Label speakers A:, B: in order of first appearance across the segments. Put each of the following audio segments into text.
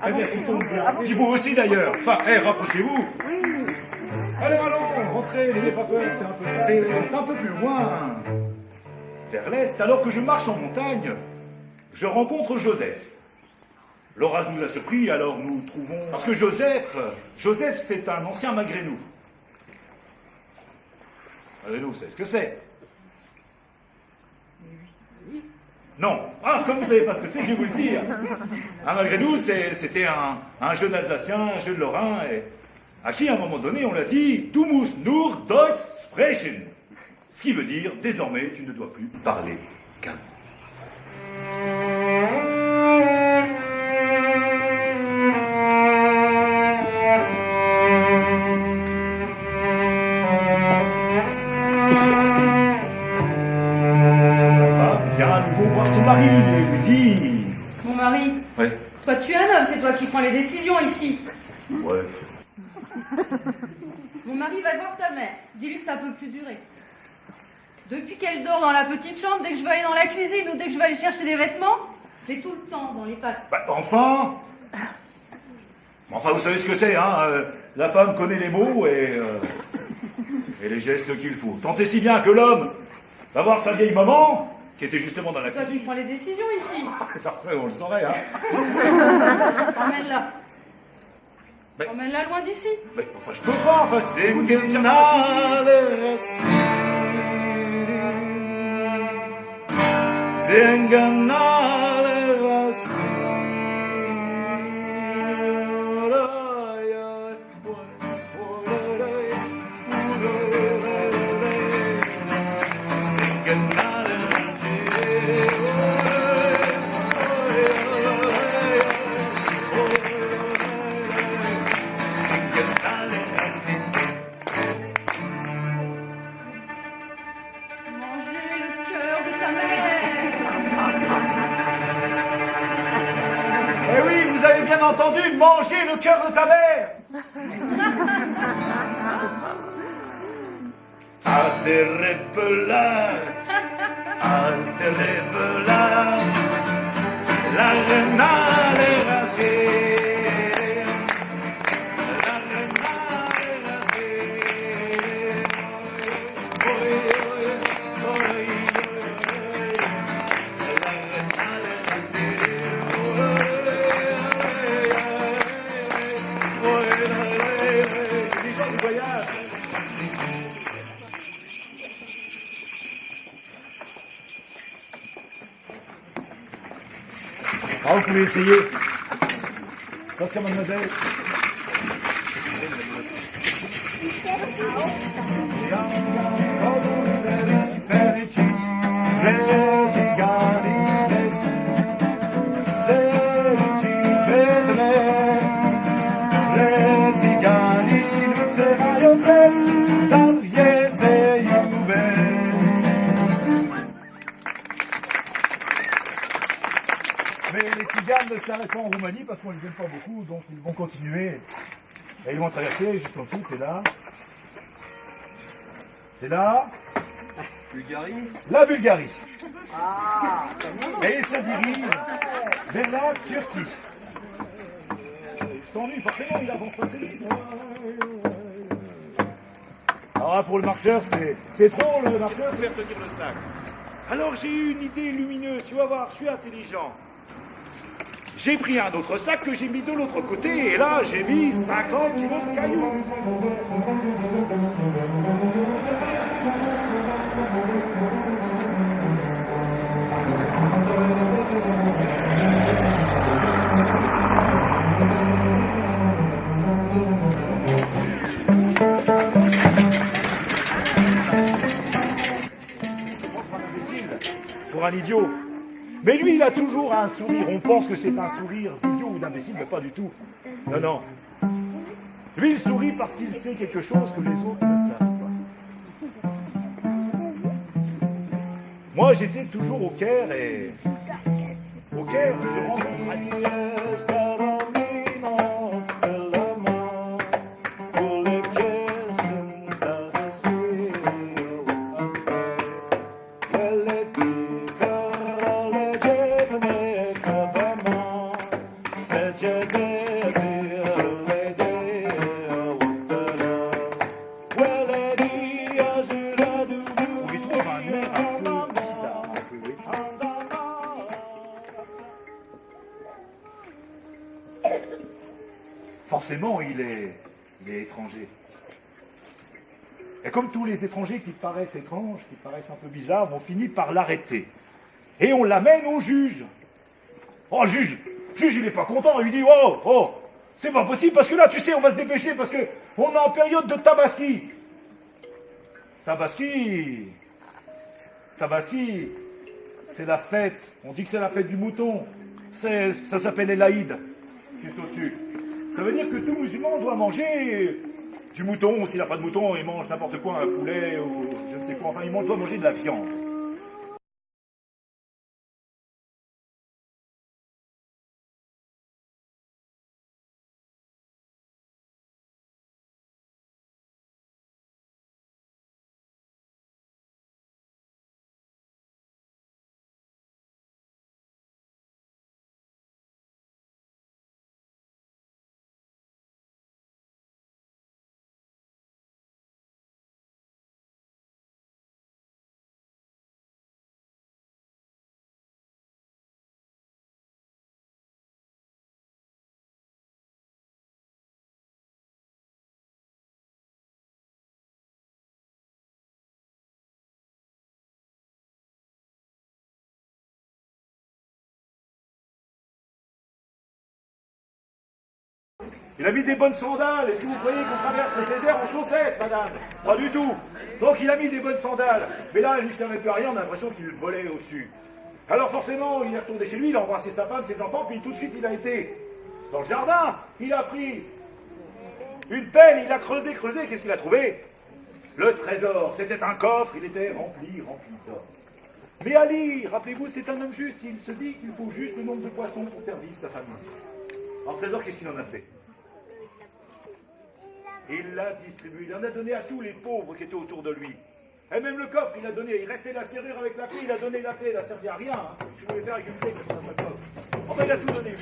A: Eh bien, c'est tombé bien. Puis vous aussi d'ailleurs. Enfin, rapprochez-vous. Allons, rentrez, n'ayez pas peur, c'est un peu plus loin. Vers l'est, alors que je marche en montagne, je rencontre Joseph. L'orage nous a surpris, alors nous trouvons... Parce que Joseph, c'est un ancien magrénou. Magrénou, c'est ce que c'est. Non. Ah, comme vous savez pas ce que c'est, je vais vous le dire. Un magrénou, c'était un jeune Alsacien, un jeune Lorrain, et à qui, à un moment donné, on l'a dit « Du musst nur Deutsch sprechen ». Ce qui veut dire « Désormais, tu ne dois plus parler qu'un. » Vient à nouveau voir son mari et lui dit...
B: Mon mari,
A: Ouais.
B: toi tu es un homme, c'est toi qui prends les décisions ici.
A: Ouais.
B: Mon mari va voir ta mère, dis-lui que ça peut plus durer. Depuis qu'elle dort dans la petite chambre, dès que je veux aller dans la cuisine ou dès que je veux aller chercher des vêtements, j'ai tout le temps dans les pattes.
A: Bah, enfin, vous savez ce que c'est, hein. La femme connaît les mots et les gestes qu'il faut. Tant et si bien que l'homme va voir sa vieille maman, qui était justement dans la
B: C'est toi qui
A: cuisine.
B: prends les décisions ici.
A: Parfait, on le saurait, hein.
B: Emmène-la.
A: Mais-
B: Emmène-la loin d'ici.
A: Mais enfin, je peux pas, enfin, c'est
B: Manger le cœur de ta mère.
A: Eh oui, vous avez bien entendu, manger le cœur de ta mère. Alte Repelat, alte Repelat, la renale racée, la renale racée. Oi, oi, oi, oi, la renale racée. Les gens du voyage. Ah, vous pouvez essayer. Attention, mademoiselle. Mais les tziganes ne s'arrêtent pas en Roumanie parce qu'on les aime pas beaucoup, donc ils vont continuer. Et ils vont traverser jusqu'en dessous, c'est là. C'est là.
C: Bulgarie.
A: La Bulgarie. Et ils se dirigent vers la Turquie. Ils s'ennuient, forcément, ils avancent pas très vite. Alors là, pour le marcheur, c'est trop, le marcheur, faire tenir le sac. Alors j'ai eu une idée lumineuse, tu vas voir, je suis intelligent. J'ai pris un autre sac que j'ai mis de l'autre côté, et là, j'ai mis 50 kilos de cailloux. Pour un idiot. Mais lui, il a toujours un sourire. On pense que c'est un sourire d'idiot ou d'imbécile, mais pas du tout. Non, non. Lui, il sourit parce qu'il sait quelque chose que les autres ne savent pas. Moi, j'étais toujours au Caire et... Au Caire, je rencontre Agnès Carolina Fellman, pour lequel c'est adressé. Elle était lui trouve un air un peu bizarre. Forcément, il est étranger. Et comme tous les étrangers qui paraissent étranges, qui paraissent un peu bizarres, on finit par l'arrêter. Et on l'amène au juge. Oh, juge, il n'est pas content. Il lui dit, oh, c'est pas possible, parce que là, tu sais, on va se dépêcher, parce que on est en période de tabaski. Tabaski, c'est la fête. On dit que c'est la fête du mouton. Ça s'appelle l'Aïd, juste au-dessus. Ça veut dire que tout musulman doit manger du mouton. S'il n'a pas de mouton, il mange n'importe quoi, un poulet ou je ne sais quoi. Enfin, il doit manger de la viande. Il a mis des bonnes sandales. Est-ce que vous croyez qu'on traverse le désert en chaussettes, madame? Pas du tout. Donc il a mis des bonnes sandales. Mais là, il ne savait plus rien, on a l'impression qu'il volait au-dessus. Alors forcément, il est retourné chez lui, il a embrassé sa femme, ses enfants, puis tout de suite il a été dans le jardin. Il a pris une pelle, il a creusé. Qu'est-ce qu'il a trouvé? Le trésor. C'était un coffre, il était rempli d'or. Mais Ali, rappelez-vous, c'est un homme juste. Il se dit qu'il faut juste le nombre de poissons pour faire vivre sa famille. Alors trésor, qu'est-ce qu'il en a fait? Il l'a distribué, il en a donné à tous les pauvres qui étaient autour de lui. Et même le coffre, il a donné, il restait la serrure avec la clé, il a donné la clé, il n'a servi à rien. Hein. Tu voulais faire avec une clé, c'est dans sa coffre. Enfin, il a tout donné.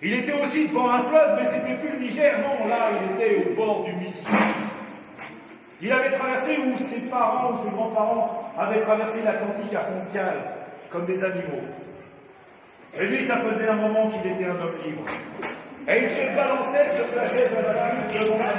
A: Il était aussi devant un fleuve, mais c'était plus le Niger, non, là, il était au bord du Mississippi. Il avait traversé où ses parents ou ses grands-parents avaient traversé l'Atlantique à fond de cale, comme des animaux. Et lui, ça faisait un moment qu'il était un homme libre. Et il se balançait sur sa chaise à bascule devant la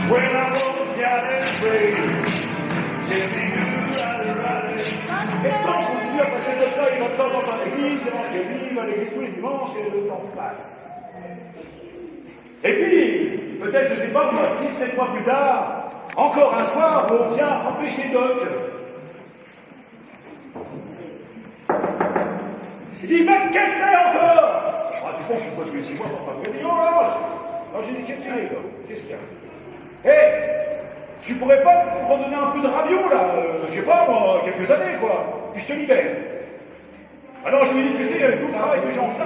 A: When I walk down and pray, et le temps continue à passer comme ça, il va de temps en temps à l'église, il va chez lui, il va à l'église tous les dimanches, et le temps passe. Et puis, peut-être, je ne sais pas, 6-7 mois plus tard, encore un soir, on vient frapper chez Doc. Il dit, mais qu'est-ce que c'est encore? Ah, tu penses que je vais 6 mois pour frapper? Il dit, oh là, j'ai dit, qu'est-ce qu'il y a, qu'est-ce qu'il y a? Tu pourrais pas me redonner un peu de radio, là, je sais pas, moi, quelques années, quoi, puis je te libère. Alors je lui ai dit, tu sais, il y a tout le travail que j'ai en train.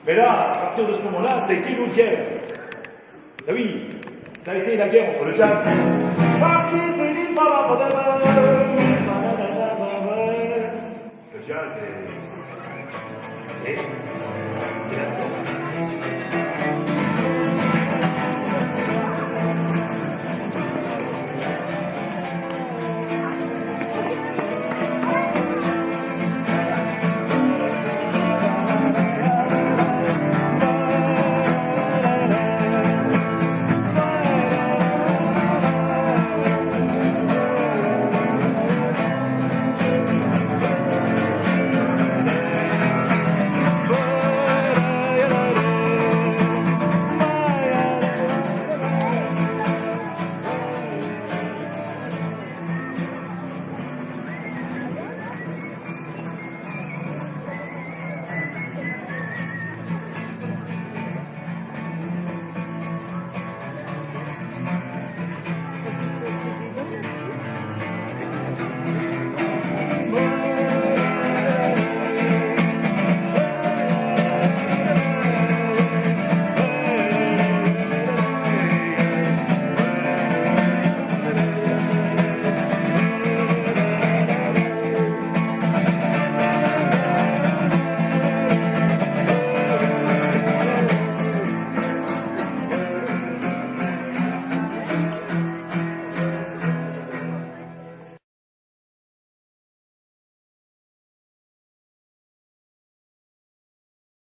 A: Mais là, à partir de ce moment-là, ça a été une guerre. Ah oui, ça a été la guerre entre le jazz. Le jazz et